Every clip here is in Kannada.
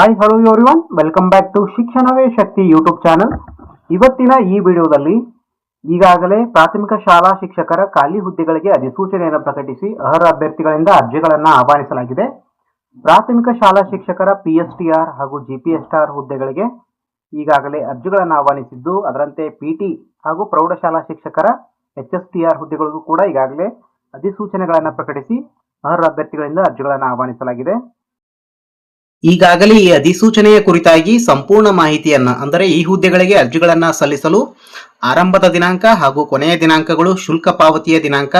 Hi hello everyone, welcome back to ಶಿಕ್ಷಣವೇ ಶಕ್ತಿ ಯೂಟ್ಯೂಬ್ ಚಾನಲ್. ಇವತ್ತಿನ ಈ ವಿಡಿಯೋದಲ್ಲಿ ಈಗಾಗಲೇ ಪ್ರಾಥಮಿಕ ಶಾಲಾ ಶಿಕ್ಷಕರ ಖಾಲಿ ಹುದ್ದೆಗಳಿಗೆ ಅಧಿಸೂಚನೆಯನ್ನು ಪ್ರಕಟಿಸಿ ಅರ್ಹ ಅಭ್ಯರ್ಥಿಗಳಿಂದ ಅರ್ಜಿಗಳನ್ನು ಆಹ್ವಾನಿಸಲಾಗಿದೆ. ಪ್ರಾಥಮಿಕ ಶಾಲಾ ಶಿಕ್ಷಕರ PSTR ಹಾಗೂ GPSTR ಹುದ್ದೆಗಳಿಗೆ ಈಗಾಗಲೇ ಅರ್ಜಿಗಳನ್ನು ಆಹ್ವಾನಿಸಿದ್ದು, ಅದರಂತೆ PT ಹಾಗೂ ಪ್ರೌಢಶಾಲಾ ಶಿಕ್ಷಕರ HSTR ಹುದ್ದೆಗಳಿಗೂ ಕೂಡ ಈಗಾಗಲೇ ಅಧಿಸೂಚನೆಗಳನ್ನು ಪ್ರಕಟಿಸಿ ಅರ್ಹ ಅಭ್ಯರ್ಥಿಗಳಿಂದ ಅರ್ಜಿಗಳನ್ನು ಆಹ್ವಾನಿಸಲಾಗಿದೆ. ಈಗಾಗಲೇ ಈ ಅಧಿಸೂಚನೆಯ ಕುರಿತಾಗಿ ಸಂಪೂರ್ಣ ಮಾಹಿತಿಯನ್ನ, ಅಂದರೆ ಈ ಹುದ್ದೆಗಳಿಗೆ ಅರ್ಜಿಗಳನ್ನ ಸಲ್ಲಿಸಲು ಆರಂಭದ ದಿನಾಂಕ ಹಾಗೂ ಕೊನೆಯ ದಿನಾಂಕಗಳು, ಶುಲ್ಕ ಪಾವತಿಯ ದಿನಾಂಕ,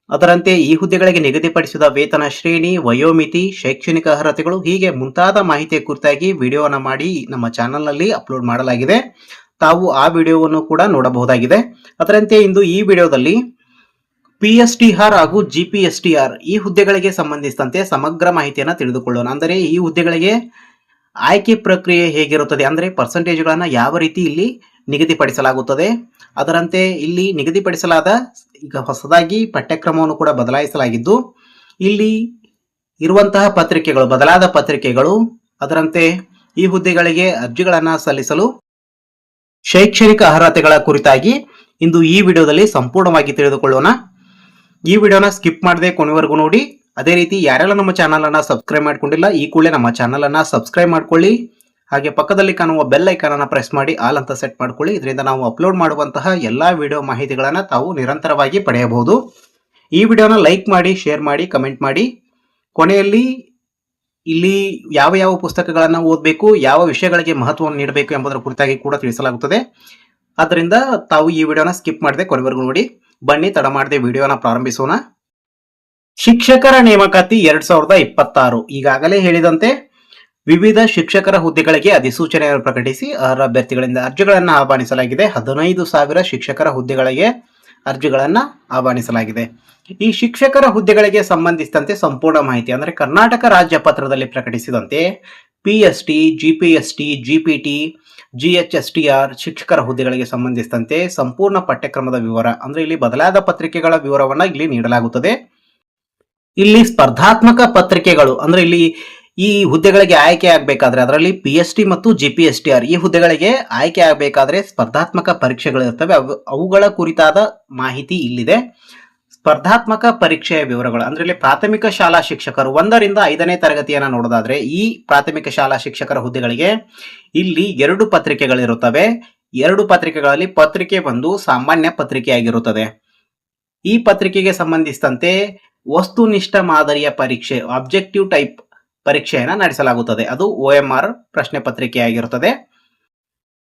ಅದರಂತೆ ಈ ಹುದ್ದೆಗಳಿಗೆ ನಿಗದಿಪಡಿಸಿದ ವೇತನ ಶ್ರೇಣಿ, ವಯೋಮಿತಿ, ಶೈಕ್ಷಣಿಕ ಅರ್ಹತೆಗಳು ಹೀಗೆ ಮುಂತಾದ ಮಾಹಿತಿಯ ಕುರಿತಾಗಿ ವಿಡಿಯೋವನ್ನು ಮಾಡಿ ನಮ್ಮ ಚಾನೆಲ್ನಲ್ಲಿ ಅಪ್ಲೋಡ್ ಮಾಡಲಾಗಿದೆ. ತಾವು ಆ ವಿಡಿಯೋವನ್ನು ಕೂಡ ನೋಡಬಹುದಾಗಿದೆ. ಅದರಂತೆ ಇಂದು ಈ ವಿಡಿಯೋದಲ್ಲಿ PSTR ಹಾಗೂ GPSTR ಈ ಹುದ್ದೆಗಳಿಗೆ ಸಂಬಂಧಿಸಿದಂತೆ ಸಮಗ್ರ ಮಾಹಿತಿಯನ್ನು ತಿಳಿದುಕೊಳ್ಳೋಣ. ಅಂದರೆ ಈ ಹುದ್ದೆಗಳಿಗೆ ಆಯ್ಕೆ ಪ್ರಕ್ರಿಯೆ ಹೇಗಿರುತ್ತದೆ, ಅಂದರೆ ಪರ್ಸೆಂಟೇಜ್ಗಳನ್ನು ಯಾವ ರೀತಿ ಇಲ್ಲಿ ನಿಗದಿಪಡಿಸಲಾಗುತ್ತದೆ, ಅದರಂತೆ ಇಲ್ಲಿ ನಿಗದಿಪಡಿಸಲಾದ ಈಗ ಹೊಸದಾಗಿ ಪಠ್ಯಕ್ರಮವನ್ನು ಕೂಡ ಬದಲಾಯಿಸಲಾಗಿದ್ದು, ಇಲ್ಲಿ ಇರುವಂತಹ ಪತ್ರಿಕೆಗಳು, ಬದಲಾದ ಪತ್ರಿಕೆಗಳು, ಅದರಂತೆ ಈ ಹುದ್ದೆಗಳಿಗೆ ಅರ್ಜಿಗಳನ್ನು ಸಲ್ಲಿಸಲು ಶೈಕ್ಷಣಿಕ ಅರ್ಹತೆಗಳ ಕುರಿತಾಗಿ ಇಂದು ಈ ವಿಡಿಯೋದಲ್ಲಿ ಸಂಪೂರ್ಣವಾಗಿ ತಿಳಿದುಕೊಳ್ಳೋಣ. ಈ ವಿಡಿಯೋನ ಸ್ಕಿಪ್ ಮಾಡದೆ ಕೊನೆವರೆಗೂ ನೋಡಿ. ಅದೇ ರೀತಿ ಯಾರೆಲ್ಲ ನಮ್ಮ ಚಾನಲ್ ಅನ್ನ ಸಬ್ಸ್ಕ್ರೈಬ್ ಮಾಡ್ಕೊಂಡಿಲ್ಲ, ಈ ಕೂಡಲೇ ನಮ್ಮ ಚಾನಲ್ ಅನ್ನ ಸಬ್ಸ್ಕ್ರೈಬ್ ಮಾಡ್ಕೊಳ್ಳಿ. ಹಾಗೆ ಪಕ್ಕದಲ್ಲಿ ಕಾಣುವ ಬೆಲ್ ಐಕಾನ್ ಅನ್ನ ಪ್ರೆಸ್ ಮಾಡಿ ಆಲ್ ಅಂತ ಸೆಟ್ ಮಾಡ್ಕೊಳ್ಳಿ. ಇದರಿಂದ ನಾವು ಅಪ್ಲೋಡ್ ಮಾಡುವಂತಹ ಎಲ್ಲಾ ವಿಡಿಯೋ ಮಾಹಿತಿಗಳನ್ನ ತಾವು ನಿರಂತರವಾಗಿ ಪಡೆಯಬಹುದು. ಈ ವಿಡಿಯೋನ ಲೈಕ್ ಮಾಡಿ, ಶೇರ್ ಮಾಡಿ, ಕಮೆಂಟ್ ಮಾಡಿ. ಕೊನೆಯಲ್ಲಿ ಇಲ್ಲಿ ಯಾವ ಯಾವ ಪುಸ್ತಕಗಳನ್ನು ಓದಬೇಕು, ಯಾವ ವಿಷಯಗಳಿಗೆ ಮಹತ್ವವನ್ನು ನೀಡಬೇಕು ಎಂಬುದರ ಕುರಿತಾಗಿ ಕೂಡ ತಿಳಿಸಲಾಗುತ್ತದೆ. ಆದ್ದರಿಂದ ತಾವು ಈ ವಿಡಿಯೋನ ಸ್ಕಿಪ್ ಮಾಡದೆ ಕೊನೆವರೆಗೂ ನೋಡಿ. ಬನ್ನಿ ತಡ ಮಾಡದೆ ವಿಡಿಯೋನ ಪ್ರಾರಂಭಿಸೋಣ. ಶಿಕ್ಷಕರ ನೇಮಕಾತಿ 2026 ಈಗಾಗಲೇ ಹೇಳಿದಂತೆ ವಿವಿಧ ಶಿಕ್ಷಕರ ಹುದ್ದೆಗಳಿಗೆ ಅಧಿಸೂಚನೆಯನ್ನು ಪ್ರಕಟಿಸಿ ಅರ್ಹ ಅಭ್ಯರ್ಥಿಗಳಿಂದ ಅರ್ಜಿಗಳನ್ನು ಆಹ್ವಾನಿಸಲಾಗಿದೆ. 15,000 ಶಿಕ್ಷಕರ ಹುದ್ದೆಗಳಿಗೆ ಅರ್ಜಿಗಳನ್ನು ಆಹ್ವಾನಿಸಲಾಗಿದೆ. ಈ ಶಿಕ್ಷಕರ ಹುದ್ದೆಗಳಿಗೆ ಸಂಬಂಧಿಸಿದಂತೆ ಸಂಪೂರ್ಣ ಮಾಹಿತಿ, ಅಂದರೆ ಕರ್ನಾಟಕ ರಾಜ್ಯ ಪತ್ರದಲ್ಲಿ ಪ್ರಕಟಿಸಿದಂತೆ PST, GPST, GPT, GHSTR ಶಿಕ್ಷಕರ ಹುದ್ದೆಗಳಿಗೆ ಸಂಬಂಧಿಸಿದಂತೆ ಸಂಪೂರ್ಣ ಪಠ್ಯಕ್ರಮದ ವಿವರ, ಅಂದ್ರೆ ಇಲ್ಲಿ ಬದಲಾದ ಪತ್ರಿಕೆಗಳ ವಿವರವನ್ನ ಇಲ್ಲಿ ನೀಡಲಾಗುತ್ತದೆ. ಇಲ್ಲಿ ಸ್ಪರ್ಧಾತ್ಮಕ ಪತ್ರಿಕೆಗಳು, ಅಂದ್ರೆ ಇಲ್ಲಿ ಈ ಹುದ್ದೆಗಳಿಗೆ ಆಯ್ಕೆ ಆಗಬೇಕಾದ್ರೆ, ಅದರಲ್ಲಿ PST ಮತ್ತು GPSTR ಈ ಹುದ್ದೆಗಳಿಗೆ ಆಯ್ಕೆ ಆಗಬೇಕಾದ್ರೆ ಸ್ಪರ್ಧಾತ್ಮಕ ಪರೀಕ್ಷೆಗಳು ಇರ್ತವೆ. ಅವುಗಳ ಕುರಿತಾದ ಮಾಹಿತಿ ಇಲ್ಲಿದೆ. ಸ್ಪರ್ಧಾತ್ಮಕ ಪರೀಕ್ಷೆಯ ವಿವರಗಳು, ಅಂದ್ರೆ ಇಲ್ಲಿ ಪ್ರಾಥಮಿಕ ಶಾಲಾ ಶಿಕ್ಷಕರು 1 ರಿಂದ 5ನೇ ತರಗತಿಯನ್ನು ನೋಡೋದಾದ್ರೆ, ಈ ಪ್ರಾಥಮಿಕ ಶಾಲಾ ಶಿಕ್ಷಕರ ಹುದ್ದೆಗಳಿಗೆ ಇಲ್ಲಿ 2 ಪತ್ರಿಕೆಗಳಿರುತ್ತವೆ. 2 ಪತ್ರಿಕೆಗಳಲ್ಲಿ ಪತ್ರಿಕೆ 1 ಸಾಮಾನ್ಯ ಪತ್ರಿಕೆಯಾಗಿರುತ್ತದೆ. ಈ ಪತ್ರಿಕೆಗೆ ಸಂಬಂಧಿಸಿದಂತೆ ವಸ್ತುನಿಷ್ಠ ಮಾದರಿಯ ಪರೀಕ್ಷೆ, ಆಬ್ಜೆಕ್ಟಿವ್ ಟೈಪ್ ಪರೀಕ್ಷೆಯನ್ನು ನಡೆಸಲಾಗುತ್ತದೆ. ಅದು OMR ಪ್ರಶ್ನೆ ಪತ್ರಿಕೆಯಾಗಿರುತ್ತದೆ.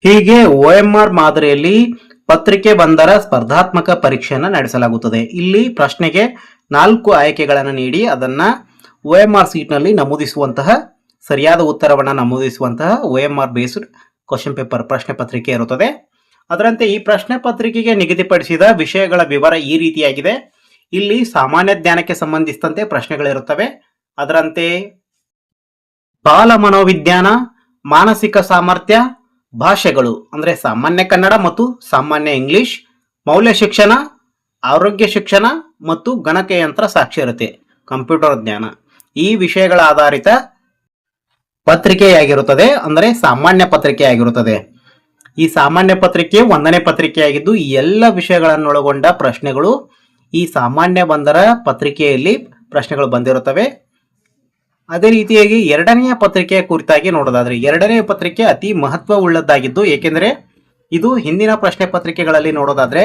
ಹೀಗೆ OMR ಮಾದರಿಯಲ್ಲಿ ಪತ್ರಿಕೆ 1ರ ಸ್ಪರ್ಧಾತ್ಮಕ ಪರೀಕ್ಷೆಯನ್ನು ನಡೆಸಲಾಗುತ್ತದೆ. ಇಲ್ಲಿ ಪ್ರಶ್ನೆಗೆ 4 ಆಯ್ಕೆಗಳನ್ನು ನೀಡಿ ಅದನ್ನ OMR ಸೀಟ್ನಲ್ಲಿ ನಮೂದಿಸುವಂತಹ, ಸರಿಯಾದ ಉತ್ತರವನ್ನು ನಮೂದಿಸುವಂತಹ OMR ಬೇಸ್ಡ್ ಕ್ವಶನ್ ಪೇಪರ್ ಪ್ರಶ್ನೆ ಪತ್ರಿಕೆ ಇರುತ್ತದೆ. ಅದರಂತೆ ಈ ಪ್ರಶ್ನೆ ಪತ್ರಿಕೆಗೆ ನಿಗದಿಪಡಿಸಿದ ವಿಷಯಗಳ ವಿವರ ಈ ರೀತಿಯಾಗಿದೆ. ಇಲ್ಲಿ ಸಾಮಾನ್ಯ ಜ್ಞಾನಕ್ಕೆ ಸಂಬಂಧಿಸಿದಂತೆ ಪ್ರಶ್ನೆಗಳಿರುತ್ತವೆ. ಅದರಂತೆ ಬಾಲ ಮನೋವಿಜ್ಞಾನ, ಮಾನಸಿಕ ಸಾಮರ್ಥ್ಯ, ಭಾಷೆಗಳು ಅಂದ್ರೆ ಸಾಮಾನ್ಯ ಕನ್ನಡ ಮತ್ತು ಸಾಮಾನ್ಯ ಇಂಗ್ಲಿಷ್, ಮೌಲ್ಯ ಶಿಕ್ಷಣ, ಆರೋಗ್ಯ ಶಿಕ್ಷಣ ಮತ್ತು ಗಣಕಯಂತ್ರ ಸಾಕ್ಷರತೆ, ಕಂಪ್ಯೂಟರ್ ಜ್ಞಾನ ಈ ವಿಷಯಗಳ ಆಧಾರಿತ ಪತ್ರಿಕೆಯಾಗಿರುತ್ತದೆ, ಅಂದರೆ ಸಾಮಾನ್ಯ ಪತ್ರಿಕೆಯಾಗಿರುತ್ತದೆ. ಈ ಸಾಮಾನ್ಯ ಪತ್ರಿಕೆ 1ನೇ ಪತ್ರಿಕೆಯಾಗಿದ್ದು ಈ ಎಲ್ಲ ವಿಷಯಗಳನ್ನೊಳಗೊಂಡ ಪ್ರಶ್ನೆಗಳು ಈ ಸಾಮಾನ್ಯ 1ರ ಪತ್ರಿಕೆಯಲ್ಲಿ ಪ್ರಶ್ನೆಗಳು ಬಂದಿರುತ್ತವೆ. ಅದೇ ರೀತಿಯಾಗಿ 2ನೆಯ ಪತ್ರಿಕೆಯ ಕುರಿತಾಗಿ ನೋಡೋದಾದ್ರೆ, 2ನೇ ಪತ್ರಿಕೆ ಅತಿ ಮಹತ್ವವುಳ್ಳದ್ದಾಗಿದ್ದು, ಏಕೆಂದರೆ ಇದು ಹಿಂದಿನ ಪ್ರಶ್ನೆ ಪತ್ರಿಕೆಗಳಲ್ಲಿ ನೋಡೋದಾದ್ರೆ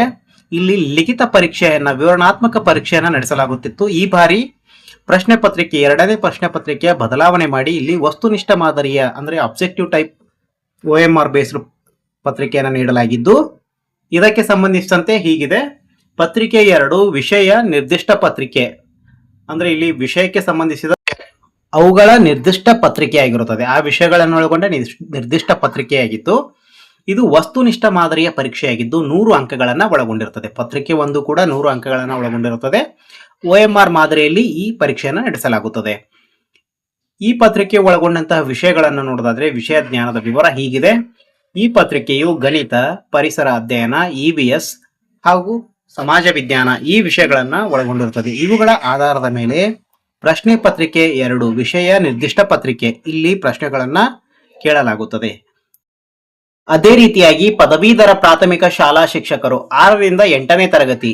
ಇಲ್ಲಿ ಲಿಖಿತ ಪರೀಕ್ಷೆಯನ್ನ, ವಿವರಣಾತ್ಮಕ ಪರೀಕ್ಷೆಯನ್ನ ನಡೆಸಲಾಗುತ್ತಿತ್ತು. ಈ ಬಾರಿ ಪ್ರಶ್ನೆ ಪತ್ರಿಕೆ 2ನೇ ಪ್ರಶ್ನೆ ಪತ್ರಿಕೆಯ ಬದಲಾವಣೆ ಮಾಡಿ ಇಲ್ಲಿ ವಸ್ತುನಿಷ್ಠ ಮಾದರಿಯ, ಅಂದ್ರೆ ಅಬ್ಜೆಕ್ಟಿವ್ ಟೈಪ್ OMR ಬೇಸ್ಡ್ ಪತ್ರಿಕೆಯನ್ನು ನೀಡಲಾಗಿದ್ದು, ಇದಕ್ಕೆ ಸಂಬಂಧಿಸಿದಂತೆ ಹೀಗಿದೆ. ಪತ್ರಿಕೆ 2 ವಿಷಯ ನಿರ್ದಿಷ್ಟ ಪತ್ರಿಕೆ, ಅಂದ್ರೆ ಇಲ್ಲಿ ವಿಷಯಕ್ಕೆ ಸಂಬಂಧಿಸಿದ ಅವುಗಳ ನಿರ್ದಿಷ್ಟ ಪತ್ರಿಕೆಯಾಗಿರುತ್ತದೆ. ಆ ವಿಷಯಗಳನ್ನು ಒಳಗೊಂಡ ನಿರ್ದಿಷ್ಟ ಪತ್ರಿಕೆಯಾಗಿದ್ದು, ಇದು ವಸ್ತುನಿಷ್ಠ ಮಾದರಿಯ ಪರೀಕ್ಷೆಯಾಗಿದ್ದು 100 ಅಂಕಗಳನ್ನು ಒಳಗೊಂಡಿರುತ್ತದೆ. ಪತ್ರಿಕೆ 1 ಕೂಡ 100 ಅಂಕಗಳನ್ನು ಒಳಗೊಂಡಿರುತ್ತದೆ. OMR ಮಾದರಿಯಲ್ಲಿ ಈ ಪರೀಕ್ಷೆಯನ್ನು ನಡೆಸಲಾಗುತ್ತದೆ. ಈ ಪತ್ರಿಕೆ ಒಳಗೊಂಡಂತಹ ವಿಷಯಗಳನ್ನು ನೋಡೋದಾದ್ರೆ ವಿಷಯ ಜ್ಞಾನದ ವಿವರ ಹೀಗಿದೆ. ಈ ಪತ್ರಿಕೆಯು ಗಣಿತ, ಪರಿಸರ ಅಧ್ಯಯನ, EVS ಹಾಗೂ ಸಮಾಜ ವಿಜ್ಞಾನ ಈ ವಿಷಯಗಳನ್ನ ಒಳಗೊಂಡಿರುತ್ತದೆ. ಇವುಗಳ ಆಧಾರದ ಮೇಲೆ ಪ್ರಶ್ನೆ ಪತ್ರಿಕೆ 2 ವಿಷಯ ನಿರ್ದಿಷ್ಟ ಪತ್ರಿಕೆ. ಇಲ್ಲಿ ಪ್ರಶ್ನೆಗಳನ್ನ ಕೇಳಲಾಗುತ್ತದೆ. ಅದೇ ರೀತಿಯಾಗಿ ಪದವೀಧರ ಪ್ರಾಥಮಿಕ ಶಾಲಾ ಶಿಕ್ಷಕರು 6ರಿಂದ 8ನೇ ತರಗತಿ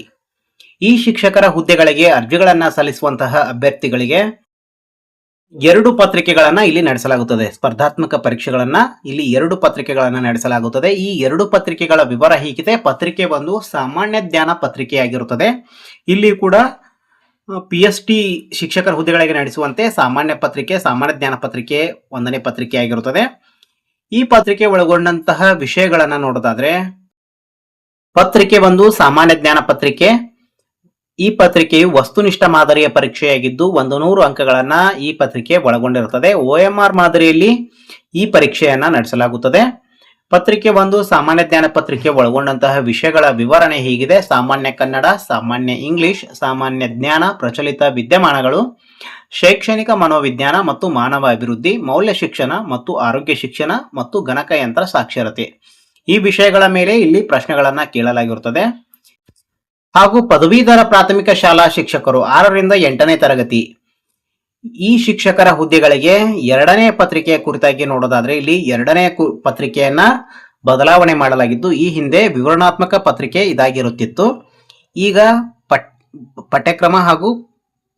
ಈ ಶಿಕ್ಷಕರ ಹುದ್ದೆಗಳಿಗೆ ಅರ್ಜಿಗಳನ್ನ ಸಲ್ಲಿಸುವಂತಹ ಅಭ್ಯರ್ಥಿಗಳಿಗೆ 2 ಪತ್ರಿಕೆಗಳನ್ನ ಇಲ್ಲಿ ನಡೆಸಲಾಗುತ್ತದೆ. ಸ್ಪರ್ಧಾತ್ಮಕ ಪರೀಕ್ಷೆಗಳನ್ನ ಇಲ್ಲಿ 2 ಪತ್ರಿಕೆಗಳನ್ನ ನಡೆಸಲಾಗುತ್ತದೆ. ಈ 2 ಪತ್ರಿಕೆಗಳ ವಿವರ ಹೀಗಿದೆ. ಪತ್ರಿಕೆ 1 ಸಾಮಾನ್ಯ ಜ್ಞಾನ ಪತ್ರಿಕೆಯಾಗಿರುತ್ತದೆ. ಇಲ್ಲಿ ಕೂಡ PST ಶಿಕ್ಷಕರ ಹುದ್ದೆಗಳಿಗೆ ನಡೆಸುವಂತೆ ಸಾಮಾನ್ಯ ಪತ್ರಿಕೆ, ಸಾಮಾನ್ಯ ಜ್ಞಾನ ಪತ್ರಿಕೆ 1ನೇ ಪತ್ರಿಕೆಯಾಗಿರುತ್ತದೆ. ಈ ಪತ್ರಿಕೆ ಒಳಗೊಂಡಂತಹ ವಿಷಯಗಳನ್ನ ನೋಡೋದಾದ್ರೆ, ಪತ್ರಿಕೆ 1 ಸಾಮಾನ್ಯ ಜ್ಞಾನ ಪತ್ರಿಕೆ. ಈ ಪತ್ರಿಕೆಯು ವಸ್ತುನಿಷ್ಠ ಮಾದರಿಯ ಪರೀಕ್ಷೆಯಾಗಿದ್ದು 100 ಅಂಕಗಳನ್ನ ಈ ಪತ್ರಿಕೆ ಒಳಗೊಂಡಿರುತ್ತದೆ. OMR ಮಾದರಿಯಲ್ಲಿ ಈ ಪರೀಕ್ಷೆಯನ್ನ ನಡೆಸಲಾಗುತ್ತದೆ. ಪತ್ರಿಕೆ 1 ಸಾಮಾನ್ಯ ಜ್ಞಾನ ಪತ್ರಿಕೆ ಒಳಗೊಂಡಂತಹ ವಿಷಯಗಳ ವಿವರಣೆ ಹೀಗಿದೆ. ಸಾಮಾನ್ಯ ಕನ್ನಡ, ಸಾಮಾನ್ಯ ಇಂಗ್ಲಿಷ್, ಸಾಮಾನ್ಯ ಜ್ಞಾನ, ಪ್ರಚಲಿತ ವಿದ್ಯಮಾನಗಳು, ಶೈಕ್ಷಣಿಕ ಮನೋವಿಜ್ಞಾನ ಮತ್ತು ಮಾನವ ಅಭಿವೃದ್ಧಿ, ಮೌಲ್ಯ ಶಿಕ್ಷಣ ಮತ್ತು ಆರೋಗ್ಯ ಶಿಕ್ಷಣ ಮತ್ತು ಗಣಕಯಂತ್ರ ಸಾಕ್ಷರತೆ ಈ ವಿಷಯಗಳ ಮೇಲೆ ಇಲ್ಲಿ ಪ್ರಶ್ನೆಗಳನ್ನ ಕೇಳಲಾಗಿರುತ್ತದೆ. ಹಾಗೂ ಪದವೀಧರ ಪ್ರಾಥಮಿಕ ಶಾಲಾ ಶಿಕ್ಷಕರು 6ರಿಂದ 8ನೇ ತರಗತಿ ಈ ಶಿಕ್ಷಕರ ಹುದ್ದೆಗಳಿಗೆ 2ನೇ ಪತ್ರಿಕೆಯ ಕುರಿತಾಗಿ ನೋಡೋದಾದ್ರೆ, ಇಲ್ಲಿ 2ನೇ ಪತ್ರಿಕೆಯನ್ನ ಬದಲಾವಣೆ ಮಾಡಲಾಗಿದ್ದು, ಈ ಹಿಂದೆ ವಿವರಣಾತ್ಮಕ ಪತ್ರಿಕೆ ಇದಾಗಿರುತ್ತಿತ್ತು. ಈಗ ಪಠ್ಯಕ್ರಮ ಹಾಗೂ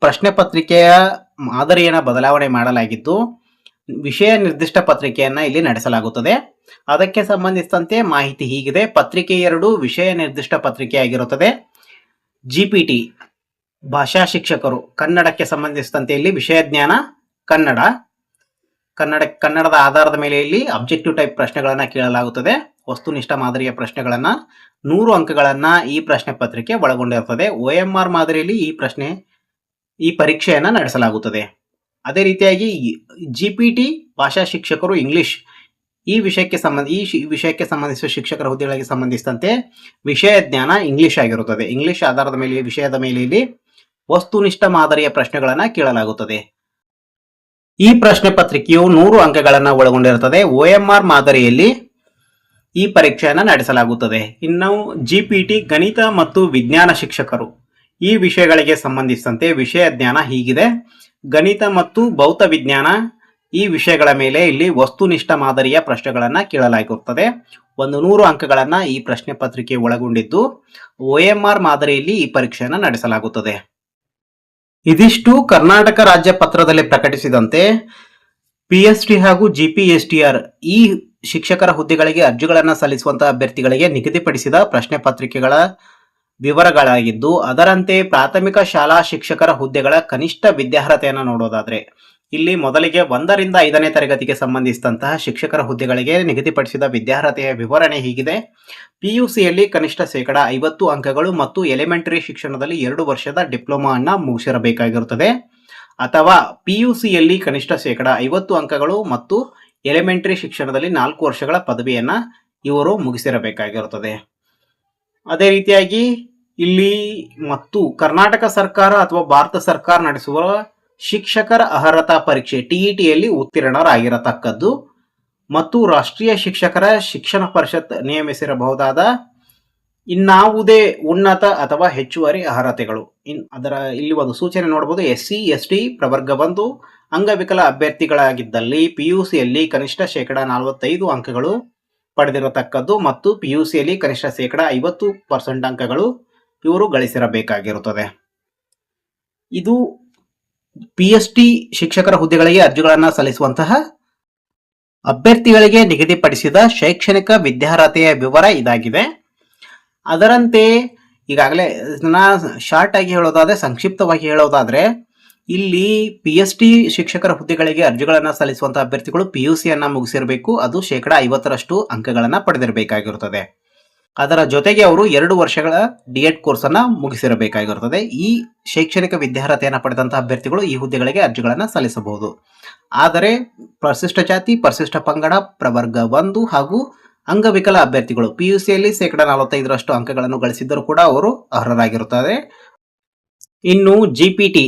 ಪ್ರಶ್ನೆ ಪತ್ರಿಕೆಯ ಮಾದರಿಯನ್ನ ಬದಲಾವಣೆ ಮಾಡಲಾಗಿದ್ದು, ವಿಷಯ ನಿರ್ದಿಷ್ಟ ಪತ್ರಿಕೆಯನ್ನ ಇಲ್ಲಿ ನಡೆಸಲಾಗುತ್ತದೆ. ಅದಕ್ಕೆ ಸಂಬಂಧಿಸಿದಂತೆ ಮಾಹಿತಿ ಹೀಗಿದೆ. ಪತ್ರಿಕೆ 2 ವಿಷಯ ನಿರ್ದಿಷ್ಟ ಪತ್ರಿಕೆಯಾಗಿರುತ್ತದೆ. GPT ಭಾಷಾ ಶಿಕ್ಷಕರು ಕನ್ನಡಕ್ಕೆ ಸಂಬಂಧಿಸಿದಂತೆ ಇಲ್ಲಿ ವಿಷಯ ಜ್ಞಾನ ಕನ್ನಡದ ಆಧಾರದ ಮೇಲೆ ಇಲ್ಲಿ ಅಬ್ಜೆಕ್ಟಿವ್ ಟೈಪ್ ಪ್ರಶ್ನೆಗಳನ್ನ ಕೇಳಲಾಗುತ್ತದೆ. ವಸ್ತುನಿಷ್ಠ ಮಾದರಿಯ ಪ್ರಶ್ನೆಗಳನ್ನ 100 ಅಂಕಗಳನ್ನ ಈ ಪ್ರಶ್ನೆ ಪತ್ರಿಕೆ ಒಳಗೊಂಡಿರುತ್ತದೆ. OMR ಮಾದರಿಯಲ್ಲಿ ಈ ಪರೀಕ್ಷೆಯನ್ನ ನಡೆಸಲಾಗುತ್ತದೆ. ಅದೇ ರೀತಿಯಾಗಿ GPT ಭಾಷಾ ಶಿಕ್ಷಕರು ಇಂಗ್ಲಿಷ್ ಈ ವಿಷಯಕ್ಕೆ ಸಂಬಂಧಿಸಿದ ಶಿಕ್ಷಕರ ಹುದ್ದೆಗಳಿಗೆ ಸಂಬಂಧಿಸಿದಂತೆ ವಿಷಯ ಜ್ಞಾನ ಇಂಗ್ಲಿಷ್ ಆಗಿರುತ್ತದೆ. ಇಂಗ್ಲಿಷ್ ಆಧಾರದ ಮೇಲೆ ವಿಷಯದ ಮೇಲೆ ಇಲ್ಲಿ ವಸ್ತುನಿಷ್ಠ ಮಾದರಿಯ ಪ್ರಶ್ನೆಗಳನ್ನ ಕೇಳಲಾಗುತ್ತದೆ. ಈ ಪ್ರಶ್ನೆ ಪತ್ರಿಕೆಯು 100 ಅಂಕಗಳನ್ನ ಒಳಗೊಂಡಿರುತ್ತದೆ. OMR ಮಾದರಿಯಲ್ಲಿ ಈ ಪರೀಕ್ಷೆಯನ್ನ ನಡೆಸಲಾಗುತ್ತದೆ. ಇನ್ನು GPT ಗಣಿತ ಮತ್ತು ವಿಜ್ಞಾನ ಶಿಕ್ಷಕರು ಈ ವಿಷಯಗಳಿಗೆ ಸಂಬಂಧಿಸಿದಂತೆ ವಿಷಯ ಜ್ಞಾನ ಹೀಗಿದೆ. ಗಣಿತ ಮತ್ತು ಭೌತ ವಿಜ್ಞಾನ ಈ ವಿಷಯಗಳ ಮೇಲೆ ಇಲ್ಲಿ ವಸ್ತುನಿಷ್ಠ ಮಾದರಿಯ ಪ್ರಶ್ನೆಗಳನ್ನ ಕೇಳಲಾಗಿರುತ್ತದೆ. 100 ಅಂಕಗಳನ್ನ ಈ ಪ್ರಶ್ನೆ ಪತ್ರಿಕೆ ಒಳಗೊಂಡಿದ್ದು OMR ಮಾದರಿಯಲ್ಲಿ ಈ ಪರೀಕ್ಷೆಯನ್ನು ನಡೆಸಲಾಗುತ್ತದೆ. ಇದಿಷ್ಟು ಕರ್ನಾಟಕ ರಾಜ್ಯ ಪತ್ರದಲ್ಲಿ ಪ್ರಕಟಿಸಿದಂತೆ PST ಹಾಗೂ GPSTR ಈ ಶಿಕ್ಷಕರ ಹುದ್ದೆಗಳಿಗೆ ಅರ್ಜಿಗಳನ್ನು ಸಲ್ಲಿಸುವಂತಹ ಅಭ್ಯರ್ಥಿಗಳಿಗೆ ನಿಗದಿಪಡಿಸಿದ ಪ್ರಶ್ನೆ ಪತ್ರಿಕೆಗಳ ವಿವರಗಳಾಗಿದ್ದು, ಅದರಂತೆ ಪ್ರಾಥಮಿಕ ಶಾಲಾ ಶಿಕ್ಷಕರ ಹುದ್ದೆಗಳ ಕನಿಷ್ಠ ವಿದ್ಯಾರ್ಹತೆಯನ್ನು ನೋಡೋದಾದ್ರೆ, ಇಲ್ಲಿ ಮೊದಲಿಗೆ 1ರಿಂದ 5ನೇ ತರಗತಿಗೆ ಸಂಬಂಧಿಸಿದಂತಹ ಶಿಕ್ಷಕರ ಹುದ್ದೆಗಳಿಗೆ ನಿಗದಿಪಡಿಸಿದ ವಿದ್ಯಾರ್ಹತೆಯ ವಿವರಣೆ ಹೀಗಿದೆ. PUCಯಲ್ಲಿ ಕನಿಷ್ಠ 50 ಅಂಕಗಳು ಮತ್ತು ಎಲಿಮೆಂಟರಿ ಶಿಕ್ಷಣದಲ್ಲಿ 2 ವರ್ಷದ ಡಿಪ್ಲೊಮಾ ಅನ್ನ ಮುಗಿಸಿರಬೇಕಾಗಿರುತ್ತದೆ. ಅಥವಾ PUCಯಲ್ಲಿ ಕನಿಷ್ಠ 50 ಅಂಕಗಳು ಮತ್ತು ಎಲಿಮೆಂಟರಿ ಶಿಕ್ಷಣದಲ್ಲಿ 4 ವರ್ಷಗಳ ಪದವಿಯನ್ನ ಇವರು ಮುಗಿಸಿರಬೇಕಾಗಿರುತ್ತದೆ. ಅದೇ ರೀತಿಯಾಗಿ ಇಲ್ಲಿ ಮತ್ತು ಕರ್ನಾಟಕ ಸರ್ಕಾರ ಅಥವಾ ಭಾರತ ಸರ್ಕಾರ ನಡೆಸುವ ಶಿಕ್ಷಕರ ಅರ್ಹತಾ ಪರೀಕ್ಷೆ TETಯಲ್ಲಿ ಉತ್ತೀರ್ಣರಾಗಿರತಕ್ಕದ್ದು ಮತ್ತು ರಾಷ್ಟ್ರೀಯ ಶಿಕ್ಷಕರ ಶಿಕ್ಷಣ ಪರಿಷತ್ ನೇಮಿಸಿರಬಹುದಾದ ಇನ್ನಾವುದೇ ಉನ್ನತ ಅಥವಾ ಹೆಚ್ಚುವರಿ ಅರ್ಹತೆಗಳು. ಇಲ್ಲಿ ಒಂದು ಸೂಚನೆ ನೋಡಬಹುದು. SC ST ಪ್ರವರ್ಗ 1 ಅಂಗವಿಕಲ ಅಭ್ಯರ್ಥಿಗಳಾಗಿದ್ದಲ್ಲಿ PUCಯಲ್ಲಿ ಕನಿಷ್ಠ 45 ಅಂಕಗಳು ಪಡೆದಿರತಕ್ಕದ್ದು ಮತ್ತು PUCಯಲ್ಲಿ ಕನಿಷ್ಠ 50% ಅಂಕಗಳು ಇವರು ಗಳಿಸಿರಬೇಕಾಗಿರುತ್ತದೆ. ಇದು PST ಶಿಕ್ಷಕರ ಹುದ್ದೆಗಳಿಗೆ ಅರ್ಜಿಗಳನ್ನು ಸಲ್ಲಿಸುವಂತಹ ಅಭ್ಯರ್ಥಿಗಳಿಗೆ ನಿಗದಿಪಡಿಸಿದ ಶೈಕ್ಷಣಿಕ ವಿದ್ಯಾರ್ಹತೆಯ ವಿವರ ಇದಾಗಿದೆ. ಅದರಂತೆ ಈಗಾಗಲೇ ಶಾರ್ಟ್ ಆಗಿ ಹೇಳೋದಾದ್ರೆ, ಸಂಕ್ಷಿಪ್ತವಾಗಿ ಹೇಳೋದಾದ್ರೆ, ಇಲ್ಲಿ PST ಶಿಕ್ಷಕರ ಹುದ್ದೆಗಳಿಗೆ ಅರ್ಜಿಗಳನ್ನು ಸಲ್ಲಿಸುವಂತಹ ಅಭ್ಯರ್ಥಿಗಳು PUCಯನ್ನ ಮುಗಿಸಿರಬೇಕು. ಅದು 50% ಅಂಕಗಳನ್ನ ಪಡೆದಿರಬೇಕಾಗಿರುತ್ತದೆ. ಅದರ ಜೊತೆಗೆ ಅವರು 2 ವರ್ಷಗಳ DED ಕೋರ್ಸ್ ಅನ್ನ ಮುಗಿಸಿರಬೇಕಾಗಿರುತ್ತದೆ. ಈ ಶೈಕ್ಷಣಿಕ ವಿದ್ಯಾರ್ಹತೆಯನ್ನು ಪಡೆದಂತಹ ಅಭ್ಯರ್ಥಿಗಳು ಈ ಹುದ್ದೆಗಳಿಗೆ ಅರ್ಜಿಗಳನ್ನು ಸಲ್ಲಿಸಬಹುದು. ಆದರೆ ಪರಿಶಿಷ್ಟ ಜಾತಿ, ಪರಿಶಿಷ್ಟ ಪಂಗಡ, ಪ್ರವರ್ಗ 1 ಹಾಗೂ ಅಂಗವಿಕಲ ಅಭ್ಯರ್ಥಿಗಳು PUCಯಲ್ಲಿ 45% ಅಂಕಗಳನ್ನು ಗಳಿಸಿದ್ದರೂ ಕೂಡ ಅವರು ಅರ್ಹರಾಗಿರುತ್ತಾರೆ. ಇನ್ನು GPT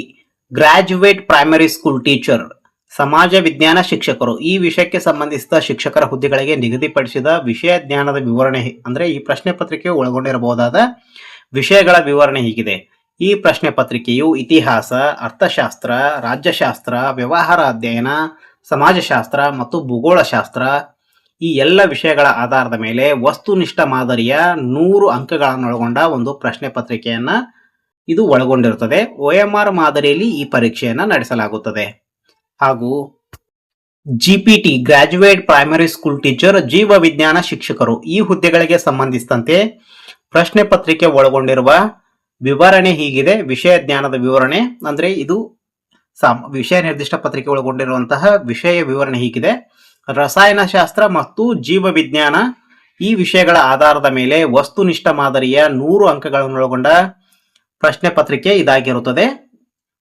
graduate primary school teacher ಸಮಾಜ ವಿಜ್ಞಾನ ಶಿಕ್ಷಕರು ಈ ವಿಷಯಕ್ಕೆ ಸಂಬಂಧಿಸಿದ ಶಿಕ್ಷಕರ ಹುದ್ದೆಗಳಿಗೆ ನಿಗದಿಪಡಿಸಿದ ವಿಷಯ ಜ್ಞಾನದ ವಿವರಣೆ, ಅಂದ್ರೆ ಈ ಪ್ರಶ್ನೆ ಪತ್ರಿಕೆ ಒಳಗೊಂಡಿರಬಹುದಾದ ವಿಷಯಗಳ ವಿವರಣೆ ಹೀಗಿದೆ. ಈ ಪ್ರಶ್ನೆ ಪತ್ರಿಕೆಯು ಇತಿಹಾಸ, ಅರ್ಥಶಾಸ್ತ್ರ, ರಾಜ್ಯಶಾಸ್ತ್ರ, ವ್ಯವಹಾರ ಅಧ್ಯಯನ, ಸಮಾಜಶಾಸ್ತ್ರ ಮತ್ತು ಭೂಗೋಳಶಾಸ್ತ್ರ ಈ ಎಲ್ಲ ವಿಷಯಗಳ ಆಧಾರದ ಮೇಲೆ ವಸ್ತುನಿಷ್ಠ ಮಾದರಿಯ 100 ಅಂಕಗಳನ್ನೊಳಗೊಂಡ ಒಂದು ಪ್ರಶ್ನೆ ಪತ್ರಿಕೆಯನ್ನ ಇದು ಒಳಗೊಂಡಿರುತ್ತದೆ. OMR ಮಾದರಿಯಲ್ಲಿ ಈ ಪರೀಕ್ಷೆಯನ್ನ ನಡೆಸಲಾಗುತ್ತದೆ. ಹಾಗೂ GPT graduate primary school teacher, ಜೀವ ವಿಜ್ಞಾನ ಶಿಕ್ಷಕರು ಈ ಹುದ್ದೆಗಳಿಗೆ ಸಂಬಂಧಿಸಿದಂತೆ ಪ್ರಶ್ನೆ ಪತ್ರಿಕೆ ಒಳಗೊಂಡಿರುವ ವಿವರಣೆ ಹೀಗಿದೆ. ವಿಷಯ ಜ್ಞಾನದ ವಿವರಣೆ ಅಂದ್ರೆ ಇದು ವಿಷಯ ನಿರ್ದಿಷ್ಟ ಪತ್ರಿಕೆ ಒಳಗೊಂಡಿರುವಂತಹ ವಿಷಯ ವಿವರಣೆ ಹೀಗಿದೆ. ರಸಾಯನಶಾಸ್ತ್ರ ಮತ್ತು ಜೀವ ವಿಜ್ಞಾನ ಈ ವಿಷಯಗಳ ಆಧಾರದ ಮೇಲೆ ವಸ್ತುನಿಷ್ಠ ಮಾದರಿಯ 100 ಅಂಕಗಳನ್ನೊಳಗೊಂಡ ಪ್ರಶ್ನೆ ಪತ್ರಿಕೆ ಇದಾಗಿರುತ್ತದೆ.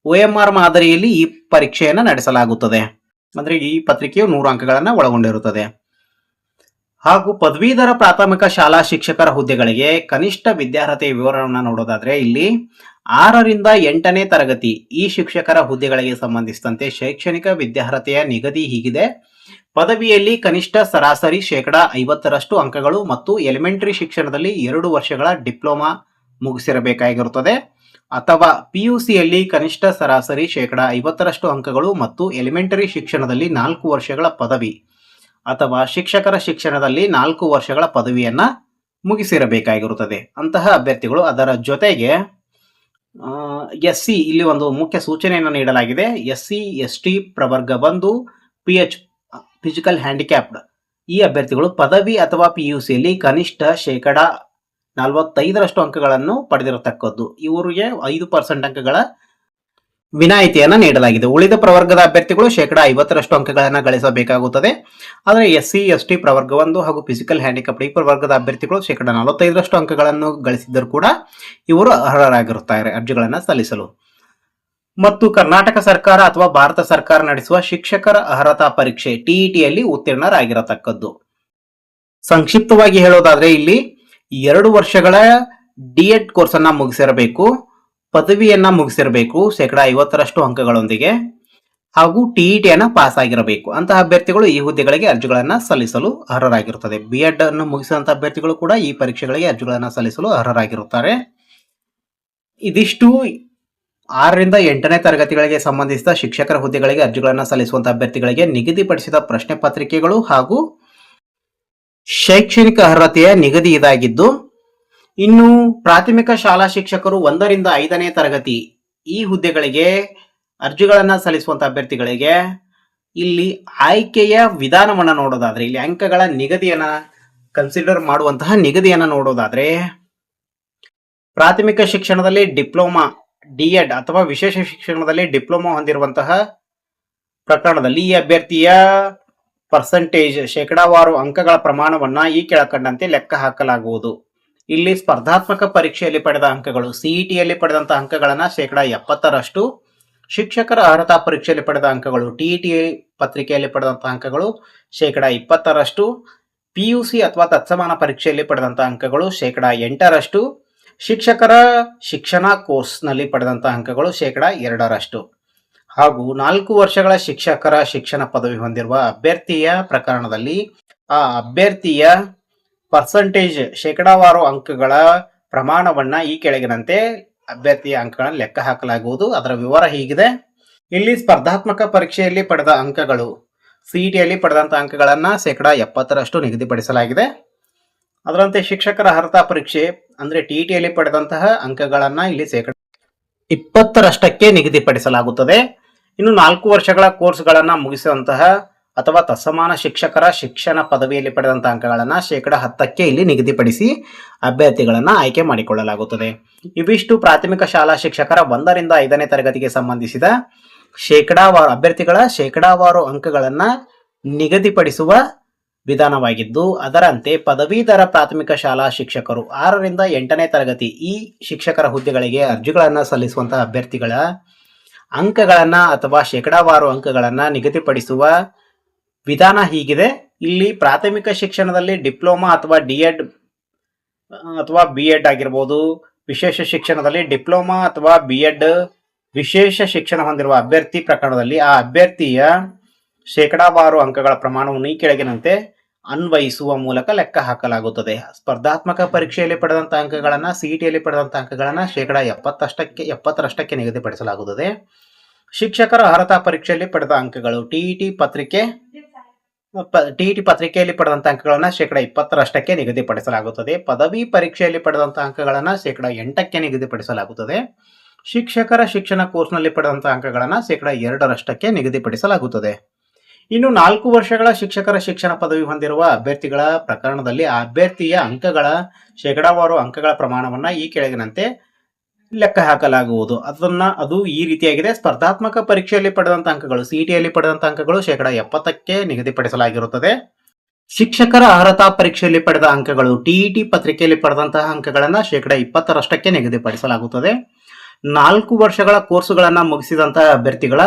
OMR ಮಾದರಿಯಲ್ಲಿ ಈ ಪರೀಕ್ಷೆಯನ್ನು ನಡೆಸಲಾಗುತ್ತದೆ. ಅಂದ್ರೆ ಈ ಪತ್ರಿಕೆಯು 100 ಅಂಕಗಳನ್ನು ಒಳಗೊಂಡಿರುತ್ತದೆ. ಹಾಗೂ ಪದವೀಧರ ಪ್ರಾಥಮಿಕ ಶಾಲಾ ಶಿಕ್ಷಕರ ಹುದ್ದೆಗಳಿಗೆ ಕನಿಷ್ಠ ವಿದ್ಯಾರ್ಹತೆಯ ವಿವರವನ್ನು ನೋಡೋದಾದ್ರೆ ಇಲ್ಲಿ 6ರಿಂದ 8ನೇ ತರಗತಿ ಈ ಶಿಕ್ಷಕರ ಹುದ್ದೆಗಳಿಗೆ ಸಂಬಂಧಿಸಿದಂತೆ ಶೈಕ್ಷಣಿಕ ವಿದ್ಯಾರ್ಹತೆಯ ನಿಗದಿ ಹೀಗಿದೆ. ಪದವಿಯಲ್ಲಿ ಕನಿಷ್ಠ ಸರಾಸರಿ 50% ಅಂಕಗಳು ಮತ್ತು ಎಲಿಮೆಂಟರಿ ಶಿಕ್ಷಣದಲ್ಲಿ 2 ವರ್ಷಗಳ ಡಿಪ್ಲೊಮಾ ಮುಗಿಸಿರಬೇಕಾಗಿರುತ್ತದೆ. ಅಥವಾ PUCಯಲ್ಲಿ ಕನಿಷ್ಠ ಸರಾಸರಿ 50% ಅಂಕಗಳು ಮತ್ತು ಎಲಿಮೆಂಟರಿ ಶಿಕ್ಷಣದಲ್ಲಿ 4 ವರ್ಷಗಳ ಪದವಿ ಅಥವಾ ಶಿಕ್ಷಕರ ಶಿಕ್ಷಣದಲ್ಲಿ 4 ವರ್ಷಗಳ ಪದವಿಯನ್ನ ಮುಗಿಸಿರಬೇಕಾಗಿರುತ್ತದೆ. ಅಂತಹ ಅಭ್ಯರ್ಥಿಗಳು ಅದರ ಜೊತೆಗೆ SC ಇಲ್ಲಿ ಒಂದು ಮುಖ್ಯ ಸೂಚನೆಯನ್ನು ನೀಡಲಾಗಿದೆ. SC ST ಪ್ರವರ್ಗ 1 PH ಫಿಸಿಕಲ್ ಹ್ಯಾಂಡಿಕ್ಯಾಪ್ಡ್ ಈ ಅಭ್ಯರ್ಥಿಗಳು ಪದವಿ ಅಥವಾ PUCಯಲ್ಲಿ ಕನಿಷ್ಠ 45% ಅಂಕಗಳನ್ನು ಪಡೆದಿರತಕ್ಕದ್ದು. ಇವರಿಗೆ 5% ಅಂಕಗಳ ವಿನಾಯಿತಿಯನ್ನು ನೀಡಲಾಗಿದೆ. ಉಳಿದ ಪ್ರವರ್ಗದ ಅಭ್ಯರ್ಥಿಗಳು 50% ಅಂಕಗಳನ್ನು ಗಳಿಸಬೇಕಾಗುತ್ತದೆ. ಆದರೆ SC ST ಪ್ರವರ್ಗ 1 ಹಾಗೂ ಫಿಸಿಕಲ್ ಹ್ಯಾಂಡಿಕ್ಯಾಪ್ಡ್ ಈ ಪ್ರವರ್ಗದ ಅಭ್ಯರ್ಥಿಗಳು 45% ಅಂಕಗಳನ್ನು ಗಳಿಸಿದ್ದರೂ ಕೂಡ ಇವರು ಅರ್ಹರಾಗಿರುತ್ತಾರೆ ಅರ್ಜಿಗಳನ್ನು ಸಲ್ಲಿಸಲು. ಮತ್ತು ಕರ್ನಾಟಕ ಸರ್ಕಾರ ಅಥವಾ ಭಾರತ ಸರ್ಕಾರ ನಡೆಸುವ ಶಿಕ್ಷಕರ ಅರ್ಹತಾ ಪರೀಕ್ಷೆ TETಯಲ್ಲಿ ಉತ್ತೀರ್ಣರಾಗಿರತಕ್ಕದ್ದು. ಸಂಕ್ಷಿಪ್ತವಾಗಿ ಹೇಳೋದಾದ್ರೆ ಇಲ್ಲಿ 2 ವರ್ಷಗಳ D.Ed ಕೋರ್ಸ್ ಅನ್ನ ಮುಗಿಸಿರಬೇಕು, ಪದವಿಯನ್ನ ಮುಗಿಸಿರಬೇಕು 50% ಅಂಕಗಳೊಂದಿಗೆ, ಹಾಗೂ TETಯನ್ನ ಪಾಸ್ ಆಗಿರಬೇಕು. ಅಂತಹ ಅಭ್ಯರ್ಥಿಗಳು ಈ ಹುದ್ದೆಗಳಿಗೆ ಅರ್ಜಿಗಳನ್ನ ಸಲ್ಲಿಸಲು ಅರ್ಹರಾಗಿರುತ್ತದೆ. B.Ed ಅನ್ನು ಮುಗಿಸಿದಂತಹ ಅಭ್ಯರ್ಥಿಗಳು ಕೂಡ ಈ ಪರೀಕ್ಷೆಗಳಿಗೆ ಅರ್ಜಿಗಳನ್ನ ಸಲ್ಲಿಸಲು ಅರ್ಹರಾಗಿರುತ್ತಾರೆ. ಇದಿಷ್ಟು 6ರಿಂದ 8ನೇ ತರಗತಿಗಳಿಗೆ ಸಂಬಂಧಿಸಿದ ಶಿಕ್ಷಕರ ಹುದ್ದೆಗಳಿಗೆ ಅರ್ಜಿಗಳನ್ನು ಸಲ್ಲಿಸುವಂತಹ ಅಭ್ಯರ್ಥಿಗಳಿಗೆ ನಿಗದಿಪಡಿಸಿದ ಪ್ರಶ್ನೆ ಪತ್ರಿಕೆಗಳು ಹಾಗೂ ಶೈಕ್ಷಣಿಕ ಅರ್ಹತೆಯ ನಿಗದಿ ಇದಾಗಿದ್ದು, ಇನ್ನು ಪ್ರಾಥಮಿಕ ಶಾಲಾ ಶಿಕ್ಷಕರು 1ರಿಂದ 5ನೇ ತರಗತಿ ಈ ಹುದ್ದೆಗಳಿಗೆ ಅರ್ಜಿಗಳನ್ನು ಸಲ್ಲಿಸುವಂತಹ ಅಭ್ಯರ್ಥಿಗಳಿಗೆ ಇಲ್ಲಿ ಆಯ್ಕೆಯ ವಿಧಾನವನ್ನು ನೋಡೋದಾದ್ರೆ, ಇಲ್ಲಿ ಅಂಕಗಳ ನಿಗದಿಯನ್ನ ಕನ್ಸಿಡರ್ ಮಾಡುವಂತಹ ನಿಗದಿಯನ್ನ ನೋಡೋದಾದ್ರೆ, ಪ್ರಾಥಮಿಕ ಶಿಕ್ಷಣದಲ್ಲಿ ಡಿಪ್ಲೊಮಾ D.Ed ಅಥವಾ ವಿಶೇಷ ಶಿಕ್ಷಣದಲ್ಲಿ ಡಿಪ್ಲೊಮಾ ಹೊಂದಿರುವಂತಹ ಪ್ರಕರಣದಲ್ಲಿ ಈ ಅಭ್ಯರ್ಥಿಯ ಪರ್ಸೆಂಟೇಜ್ ಶೇಕಡಾವಾರು ಅಂಕಗಳ ಪ್ರಮಾಣವನ್ನ ಈ ಕೆಳಕಂಡಂತೆ ಲೆಕ್ಕ ಹಾಕಲಾಗುವುದು. ಇಲ್ಲಿ ಸ್ಪರ್ಧಾತ್ಮಕ ಪರೀಕ್ಷೆಯಲ್ಲಿ ಪಡೆದ ಅಂಕಗಳು CETಯಲ್ಲಿ ಪಡೆದಂತಹ ಅಂಕಗಳನ್ನ 70%, ಶಿಕ್ಷಕರ ಅರ್ಹತಾ ಪರೀಕ್ಷೆಯಲ್ಲಿ ಪಡೆದ ಅಂಕಗಳು TET ಪತ್ರಿಕೆಯಲ್ಲಿ ಪಡೆದಂತಹ ಅಂಕಗಳು 20%, PUC ಅಥವಾ ತತ್ಸಮಾನ ಪರೀಕ್ಷೆಯಲ್ಲಿ ಪಡೆದಂತಹ ಅಂಕಗಳು 8%, ಶಿಕ್ಷಕರ ಶಿಕ್ಷಣ ಕೋರ್ಸ್ನಲ್ಲಿ ಪಡೆದಂತಹ ಅಂಕಗಳು 2%, ಹಾಗೂ 4 ವರ್ಷಗಳ ಶಿಕ್ಷಕರ ಶಿಕ್ಷಣ ಪದವಿ ಹೊಂದಿರುವ ಅಭ್ಯರ್ಥಿಯ ಪ್ರಕರಣದಲ್ಲಿ ಆ ಅಭ್ಯರ್ಥಿಯ ಪರ್ಸೆಂಟೇಜ್ ಶೇಕಡಾವಾರು ಅಂಕಗಳ ಪ್ರಮಾಣವನ್ನ ಈ ಕೆಳಗಿನಂತೆ ಅಭ್ಯರ್ಥಿಯ ಅಂಕಗಳನ್ನು ಲೆಕ್ಕ ಹಾಕಲಾಗುವುದು. ಅದರ ವಿವರ ಹೀಗಿದೆ. ಇಲ್ಲಿ ಸ್ಪರ್ಧಾತ್ಮಕ ಪರೀಕ್ಷೆಯಲ್ಲಿ ಪಡೆದ ಅಂಕಗಳು CETಯಲ್ಲಿ ಪಡೆದಂತಹ ಅಂಕಗಳನ್ನ 70% ನಿಗದಿಪಡಿಸಲಾಗಿದೆ. ಅದರಂತೆ ಶಿಕ್ಷಕರ ಅರ್ಹತಾ ಪರೀಕ್ಷೆ ಅಂದ್ರೆ TETಯಲ್ಲಿ ಪಡೆದಂತಹ ಅಂಕಗಳನ್ನ ಇಲ್ಲಿ 20% ನಿಗದಿಪಡಿಸಲಾಗುತ್ತದೆ. ಇನ್ನು 4 ವರ್ಷಗಳ ಕೋರ್ಸ್ಗಳನ್ನ ಮುಗಿಸುವಂತಹ ಅಥವಾ ತತ್ಸಮಾನ ಶಿಕ್ಷಕರ ಶಿಕ್ಷಣ ಪದವಿಯಲ್ಲಿ ಪಡೆದಂತಹ ಅಂಕಗಳನ್ನ 10% ಇಲ್ಲಿ ನಿಗದಿಪಡಿಸಿ ಅಭ್ಯರ್ಥಿಗಳನ್ನ ಆಯ್ಕೆ ಮಾಡಿಕೊಳ್ಳಲಾಗುತ್ತದೆ. ಇವಿಷ್ಟು ಪ್ರಾಥಮಿಕ ಶಾಲಾ ಶಿಕ್ಷಕರ 1ರಿಂದ 5ನೇ ತರಗತಿಗೆ ಸಂಬಂಧಿಸಿದ ಅಭ್ಯರ್ಥಿಗಳ ಶೇಕಡಾವಾರು ಅಂಕಗಳನ್ನ ನಿಗದಿಪಡಿಸುವ ವಿಧಾನವಾಗಿದ್ದು, ಅದರಂತೆ ಪದವೀಧರ ಪ್ರಾಥಮಿಕ ಶಾಲಾ ಶಿಕ್ಷಕರು 6ರಿಂದ 8ನೇ ತರಗತಿ ಈ ಶಿಕ್ಷಕರ ಹುದ್ದೆಗಳಿಗೆ ಅರ್ಜಿಗಳನ್ನು ಸಲ್ಲಿಸುವಂತಹ ಅಭ್ಯರ್ಥಿಗಳ ಅಂಕಗಳನ್ನ ಅಥವಾ ಶೇಕಡಾವಾರು ಅಂಕಗಳನ್ನ ನಿಗದಿಪಡಿಸುವ ವಿಧಾನ ಹೀಗಿದೆ. ಇಲ್ಲಿ ಪ್ರಾಥಮಿಕ ಶಿಕ್ಷಣದಲ್ಲಿ ಡಿಪ್ಲೊಮಾ ಅಥವಾ D.Ed ಅಥವಾ B.Ed ಆಗಿರಬಹುದು, ವಿಶೇಷ ಶಿಕ್ಷಣದಲ್ಲಿ ಡಿಪ್ಲೊಮಾ ಅಥವಾ B.Ed ವಿಶೇಷ ಶಿಕ್ಷಣ ಹೊಂದಿರುವ ಅಭ್ಯರ್ಥಿ ಪ್ರಕರಣದಲ್ಲಿ ಆ ಅಭ್ಯರ್ಥಿಯ ಶೇಕಡಾವಾರು ಅಂಕಗಳ ಪ್ರಮಾಣವನ್ನು ಈ ಕೆಳಗಿನಂತೆ ಅನ್ವಯಿಸುವ ಮೂಲಕ ಲೆಕ್ಕ ಹಾಕಲಾಗುತ್ತದೆ. ಸ್ಪರ್ಧಾತ್ಮಕ ಪರೀಕ್ಷೆಯಲ್ಲಿ ಪಡೆದಂಥ ಅಂಕಗಳನ್ನು ಸಿಇಟಿಯಲ್ಲಿ ಪಡೆದಂಥ ಅಂಕಗಳನ್ನು ಶೇಕಡ 70ರಷ್ಟಕ್ಕೆ ನಿಗದಿಪಡಿಸಲಾಗುತ್ತದೆ. ಶಿಕ್ಷಕರ ಅರ್ಹತಾ ಪರೀಕ್ಷೆಯಲ್ಲಿ ಪಡೆದ ಅಂಕಗಳು ಟಿಇಟಿ ಪತ್ರಿಕೆಯಲ್ಲಿ ಪಡೆದಂಥ ಅಂಕಗಳನ್ನು ಶೇಕಡ 20ರಷ್ಟಕ್ಕೆ ನಿಗದಿಪಡಿಸಲಾಗುತ್ತದೆ. ಪದವಿ ಪರೀಕ್ಷೆಯಲ್ಲಿ ಪಡೆದಂಥ ಅಂಕಗಳನ್ನು ಶೇಕಡ 8ಕ್ಕೆ ನಿಗದಿಪಡಿಸಲಾಗುತ್ತದೆ. ಶಿಕ್ಷಕರ ಶಿಕ್ಷಣ ಕೋರ್ಸ್ನಲ್ಲಿ ಪಡೆದಂಥ ಅಂಕಗಳನ್ನು ಶೇಕಡ 2ರಷ್ಟಕ್ಕೆ ನಿಗದಿಪಡಿಸಲಾಗುತ್ತದೆ. ಇನ್ನು 4 ವರ್ಷಗಳ ಶಿಕ್ಷಕರ ಶಿಕ್ಷಣ ಪದವಿ ಹೊಂದಿರುವ ಅಭ್ಯರ್ಥಿಗಳ ಪ್ರಕರಣದಲ್ಲಿ ಆ ಅಭ್ಯರ್ಥಿಯ ಅಂಕಗಳ ಶೇಕಡಾವಾರು ಅಂಕಗಳ ಪ್ರಮಾಣವನ್ನು ಈ ಕೆಳಗಿನಂತೆ ಲೆಕ್ಕ ಹಾಕಲಾಗುವುದು. ಅದು ಈ ರೀತಿಯಾಗಿದೆ. ಸ್ಪರ್ಧಾತ್ಮಕ ಪರೀಕ್ಷೆಯಲ್ಲಿ ಪಡೆದಂಥ ಅಂಕಗಳು ಸಿಇಟಿಯಲ್ಲಿ ಪಡೆದಂಥ ಅಂಕಗಳು ಶೇಕಡ 70ಕ್ಕೆ ನಿಗದಿಪಡಿಸಲಾಗಿರುತ್ತದೆ. ಶಿಕ್ಷಕರ ಅರ್ಹತಾ ಪರೀಕ್ಷೆಯಲ್ಲಿ ಪಡೆದ ಅಂಕಗಳು ಟಿಇಟಿ ಪತ್ರಿಕೆಯಲ್ಲಿ ಪಡೆದಂತಹ ಅಂಕಗಳನ್ನು ಶೇಕಡ 20ರಷ್ಟಕ್ಕೆ ನಿಗದಿಪಡಿಸಲಾಗುತ್ತದೆ. 4 ವರ್ಷಗಳ ಕೋರ್ಸುಗಳನ್ನು ಮುಗಿಸಿದಂತಹ ಅಭ್ಯರ್ಥಿಗಳ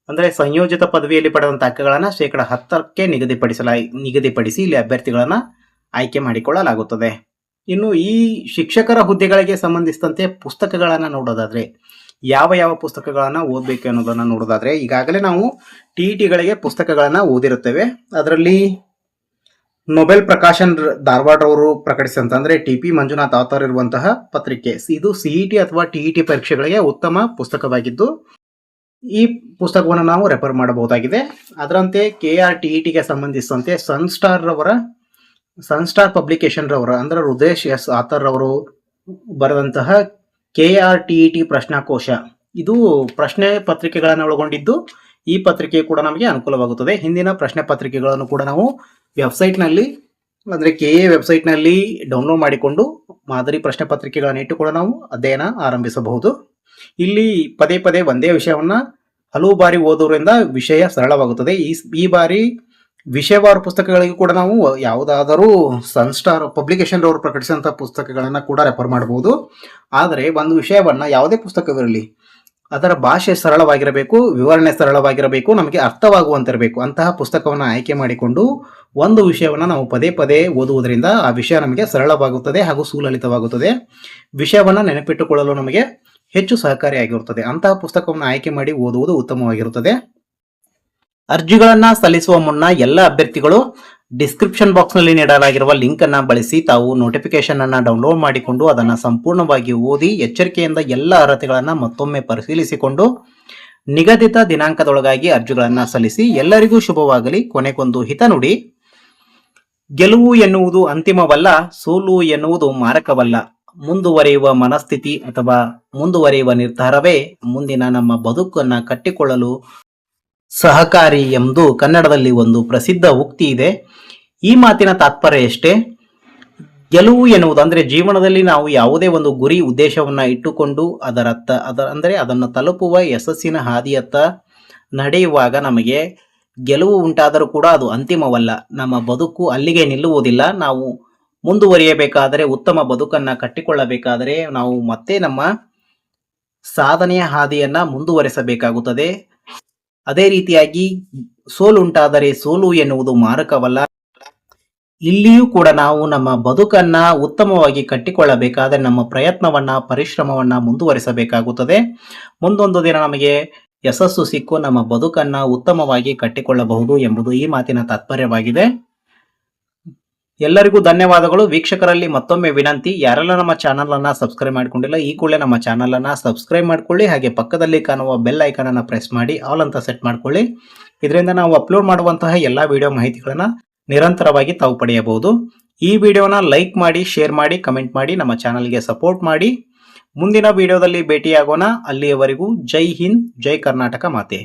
ಅಂದರೆ ಸಂಯೋಜಿತ ಪದವಿಯಲ್ಲಿ ಪಡೆದಂಥ ಅಂಕಗಳನ್ನು ಶೇಕಡ 10ಕ್ಕೆ ನಿಗದಿಪಡಿಸಿ ಇಲ್ಲಿ ಅಭ್ಯರ್ಥಿಗಳನ್ನು ಆಯ್ಕೆ ಮಾಡಿಕೊಳ್ಳಲಾಗುತ್ತದೆ. ಇನ್ನು ಈ ಶಿಕ್ಷಕರ ಹುದ್ದೆಗಳಿಗೆ ಸಂಬಂಧಿಸಿದಂತೆ ಪುಸ್ತಕಗಳನ್ನು ನೋಡೋದಾದರೆ ಯಾವ ಪುಸ್ತಕಗಳನ್ನು ಓದಬೇಕು ಅನ್ನೋದನ್ನು ನೋಡೋದಾದರೆ ಈಗಾಗಲೇ ನಾವು ಟಿಇಟಿಗಳಿಗೆ ಪುಸ್ತಕಗಳನ್ನು ಓದಿರುತ್ತೇವೆ. ಅದರಲ್ಲಿ ನೊಬೆಲ್ ಪ್ರಕಾಶನ್ ಧಾರವಾಡರವರು ಪ್ರಕಟಿಸಿದಂಥ ಅಂದರೆ ಟಿ.ಪಿ. ಮಂಜುನಾಥ್ ಆಥರ್ ಇರುವಂತಹ ಪತ್ರಿಕೆ ಇದು ಸಿಇಟಿ ಅಥವಾ ಟಿಇಟಿ ಪರೀಕ್ಷೆಗಳಿಗೆ ಉತ್ತಮ ಪುಸ್ತಕವಾಗಿದ್ದು ಈ ಪುಸ್ತಕವನ್ನು ನಾವು ರೆಫರ್ ಮಾಡಬಹುದಾಗಿದೆ. ಅದರಂತೆ KRTETಗೆ ಸಂಬಂಧಿಸಿದಂತೆ ಸನ್ಸ್ಟಾರ್ ಪಬ್ಲಿಕೇಶನ್ ರವರ ಅಂದರೆ ರುದ್ರೇಶ್ ಎಸ್ ಆಥರ್ ರವರು ಬರೆದಂತಹ KRTET ಪ್ರಶ್ನಾಕೋಶ ಇದು ಪ್ರಶ್ನೆ ಪತ್ರಿಕೆಗಳನ್ನು ಒಳಗೊಂಡಿದ್ದು ಈ ಪತ್ರಿಕೆ ಕೂಡ ನಮಗೆ ಅನುಕೂಲವಾಗುತ್ತದೆ. ಹಿಂದಿನ ಪ್ರಶ್ನೆ ಪತ್ರಿಕೆಗಳನ್ನು ಕೂಡ ನಾವು ವೆಬ್ಸೈಟ್ನಲ್ಲಿ ಅಂದರೆ KA ವೆಬ್ಸೈಟ್ನಲ್ಲಿ ಡೌನ್ಲೋಡ್ ಮಾಡಿಕೊಂಡು ಮಾದರಿ ಪ್ರಶ್ನೆ ಪತ್ರಿಕೆಗಳನ್ನು ಇಟ್ಟು ಕೂಡ ನಾವು ಅಧ್ಯಯನ ಆರಂಭಿಸಬಹುದು. ಇಲ್ಲಿ ಪದೇ ಒಂದೇ ವಿಷಯವನ್ನು ಹಲವು ಬಾರಿ ಓದುವುದರಿಂದ ವಿಷಯ ಸರಳವಾಗುತ್ತದೆ. ಈ ಬಾರಿ ವಿಷಯವಾರು ಪುಸ್ತಕಗಳಿಗೆ ಕೂಡ ನಾವು ಯಾವುದಾದರೂ ಸನ್ಸ್ಟಾರ್ ಪಬ್ಲಿಕೇಶನ್ ಅವರು ಪ್ರಕಟಿಸಿದಂಥ ಪುಸ್ತಕಗಳನ್ನು ಕೂಡ ರೆಫರ್ ಮಾಡಬಹುದು. ಆದರೆ ಒಂದು ವಿಷಯವನ್ನು ಯಾವುದೇ ಪುಸ್ತಕವಿರಲಿ ಅದರ ಭಾಷೆ ಸರಳವಾಗಿರಬೇಕು, ವಿವರಣೆ ಸರಳವಾಗಿರಬೇಕು, ನಮಗೆ ಅರ್ಥವಾಗುವಂತಿರಬೇಕು. ಅಂತಹ ಪುಸ್ತಕವನ್ನು ಆಯ್ಕೆ ಮಾಡಿಕೊಂಡು ಒಂದು ವಿಷಯವನ್ನು ನಾವು ಪದೇ ಓದುವುದರಿಂದ ಆ ವಿಷಯ ನಮಗೆ ಸರಳವಾಗುತ್ತದೆ ಹಾಗೂ ಸುಲಲಿತವಾಗುತ್ತದೆ. ವಿಷಯವನ್ನು ನೆನಪಿಟ್ಟುಕೊಳ್ಳಲು ನಮಗೆ ಹೆಚ್ಚು ಸಹಕಾರಿಯಾಗಿರುತ್ತದೆ. ಅಂತಹ ಪುಸ್ತಕವನ್ನು ಆಯ್ಕೆ ಮಾಡಿ ಓದುವುದು ಉತ್ತಮವಾಗಿರುತ್ತದೆ. ಅರ್ಜಿಗಳನ್ನು ಸಲ್ಲಿಸುವ ಮುನ್ನ ಎಲ್ಲ ಅಭ್ಯರ್ಥಿಗಳು ಡಿಸ್ಕ್ರಿಪ್ಷನ್ ಬಾಕ್ಸ್ನಲ್ಲಿ ನೀಡಲಾಗಿರುವ ಲಿಂಕ್ ಅನ್ನು ಬಳಸಿ ತಾವು ನೋಟಿಫಿಕೇಶನ್ ಅನ್ನು ಡೌನ್ಲೋಡ್ ಮಾಡಿಕೊಂಡು ಅದನ್ನು ಸಂಪೂರ್ಣವಾಗಿ ಓದಿ ಎಚ್ಚರಿಕೆಯಿಂದ ಎಲ್ಲ ಅರ್ಹತೆಗಳನ್ನು ಮತ್ತೊಮ್ಮೆ ಪರಿಶೀಲಿಸಿಕೊಂಡು ನಿಗದಿತ ದಿನಾಂಕದೊಳಗಾಗಿ ಅರ್ಜಿಗಳನ್ನು ಸಲ್ಲಿಸಿ. ಎಲ್ಲರಿಗೂ ಶುಭವಾಗಲಿ. ಕೊನೆಗೊಂದು ಹಿತನುಡಿ: ಗೆಲುವು ಎನ್ನುವುದು ಅಂತಿಮವಲ್ಲ, ಸೋಲು ಎನ್ನುವುದು ಮಾರಕವಲ್ಲ. ಮುಂದುವರಿಯುವ ಮನಸ್ಥಿತಿ ಅಥವಾ ಮುಂದುವರಿಯುವ ನಿರ್ಧಾರವೇ ಮುಂದಿನ ನಮ್ಮ ಬದುಕನ್ನು ಕಟ್ಟಿಕೊಳ್ಳಲು ಸಹಕಾರಿ ಎಂದು ಕನ್ನಡದಲ್ಲಿ ಒಂದು ಪ್ರಸಿದ್ಧ ಉಕ್ತಿ ಇದೆ. ಈ ಮಾತಿನ ತಾತ್ಪರ್ಯ ಎಷ್ಟೇ, ಗೆಲುವು ಎನ್ನುವುದು ಅಂದರೆ ಜೀವನದಲ್ಲಿ ನಾವು ಯಾವುದೇ ಒಂದು ಗುರಿ ಉದ್ದೇಶವನ್ನು ಇಟ್ಟುಕೊಂಡು ಅದನ್ನು ತಲುಪುವ ಯಶಸ್ಸಿನ ಹಾದಿಯತ್ತ ನಡೆಯುವಾಗ ನಮಗೆ ಗೆಲುವು ಉಂಟಾದರೂ ಕೂಡ ಅದು ಅಂತಿಮವಲ್ಲ. ನಮ್ಮ ಬದುಕು ಅಲ್ಲಿಗೆ ನಿಲ್ಲುವುದಿಲ್ಲ. ನಾವು ಮುಂದುವರಿಯಬೇಕಾದರೆ, ಉತ್ತಮ ಬದುಕನ್ನು ಕಟ್ಟಿಕೊಳ್ಳಬೇಕಾದರೆ ನಾವು ಮತ್ತೆ ನಮ್ಮ ಸಾಧನೆಯ ಹಾದಿಯನ್ನು ಮುಂದುವರೆಸಬೇಕಾಗುತ್ತದೆ. ಅದೇ ರೀತಿಯಾಗಿ ಸೋಲುಂಟಾದರೆ ಸೋಲು ಎನ್ನುವುದು ಮಾರಕವಲ್ಲ. ಇಲ್ಲಿಯೂ ಕೂಡ ನಾವು ನಮ್ಮ ಬದುಕನ್ನ ಉತ್ತಮವಾಗಿ ಕಟ್ಟಿಕೊಳ್ಳಬೇಕಾದರೆ ನಮ್ಮ ಪ್ರಯತ್ನವನ್ನ ಪರಿಶ್ರಮವನ್ನ ಮುಂದುವರಿಸಬೇಕಾಗುತ್ತದೆ. ಮುಂದೊಂದು ದಿನ ನಮಗೆ ಯಶಸ್ಸು ಸಿಕ್ಕು ನಮ್ಮ ಬದುಕನ್ನ ಉತ್ತಮವಾಗಿ ಕಟ್ಟಿಕೊಳ್ಳಬಹುದು ಎಂಬುದು ಈ ಮಾತಿನ ತಾತ್ಪರ್ಯವಾಗಿದೆ. ಎಲ್ಲರಿಗೂ ಧನ್ಯವಾದಗಳು. ವೀಕ್ಷಕರಲ್ಲಿ ಮತ್ತೊಮ್ಮೆ ವಿನಂತಿ, ಯಾರೆಲ್ಲ ನಮ್ಮ ಚಾನಲ್ ಅನ್ನ ಸಬ್ಸ್ಕ್ರೈಬ್ ಮಾಡಿಕೊಂಡಿಲ್ಲ ಈ ಕೂಡಲೇ ನಮ್ಮ ಚಾನಲ್ ಅನ್ನ ಸಬ್ಸ್ಕ್ರೈಬ್ ಮಾಡ್ಕೊಳ್ಳಿ. ಹಾಗೆ ಪಕ್ಕದಲ್ಲಿ ಕಾಣುವ ಬೆಲ್ ಐಕಾನ್ ಅನ್ನ ಪ್ರೆಸ್ ಮಾಡಿ ಆಲ್ ಅಂತ ಸೆಟ್ ಮಾಡ್ಕೊಳ್ಳಿ. ಇದರಿಂದ ನಾವು ಅಪ್ಲೋಡ್ ಮಾಡುವಂತಹ ಎಲ್ಲಾ ವಿಡಿಯೋ ಮಾಹಿತಿಗಳನ್ನ ನಿರಂತರವಾಗಿ ತಾವು ಪಡೆಯಬಹುದು. ಈ ವಿಡಿಯೋನ ಲೈಕ್ ಮಾಡಿ, ಶೇರ್ ಮಾಡಿ, ಕಮೆಂಟ್ ಮಾಡಿ, ನಮ್ಮ ಚಾನಲ್ಗೆ ಸಪೋರ್ಟ್ ಮಾಡಿ. ಮುಂದಿನ ವಿಡಿಯೋದಲ್ಲಿ ಭೇಟಿಯಾಗೋಣ. ಅಲ್ಲಿಯವರೆಗೂ ಜೈ ಹಿಂದ್, ಜೈ ಕರ್ನಾಟಕ ಮಾತೆ.